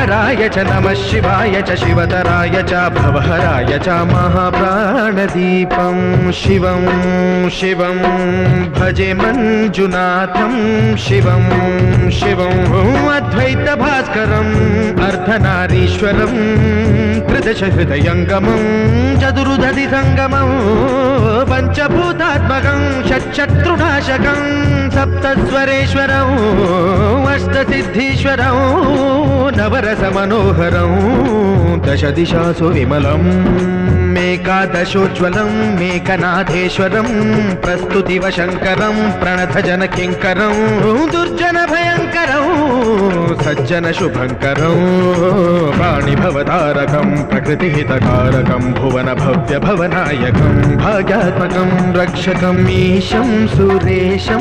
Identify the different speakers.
Speaker 1: शङ्कराय च नमः शिवाय च शिवतराय च भवहराय च महाप्राणदीपं शिवं शिवं भजे मञ्जुनाथं शिवं शिवं अद्वैतभास्करम् अर्धनारीश्वरं त्रिदशहृदयङ्गमं चतुर्दधिसङ्गमं पञ्चभूतात्मकं षट्शत्रुनाशकं सप्तस्वरेश्वरं अष्टसिद्धीश्वरं नवरसमनोहरं दशदिशासु विमलं मेकादशोज्ज्वलं मेकनाथेश्वरं प्रस्तुतिव शङ्करं प्रणतजनकिङ्करं दुर्जनभयङ्करं सज्जनशुभङ्करं वाणिभवतारकं प्रकृतिहितकारकं भुवनभव्यभवनायकं भाग्यात्मकं रक्षकम् ईशं सुरेशं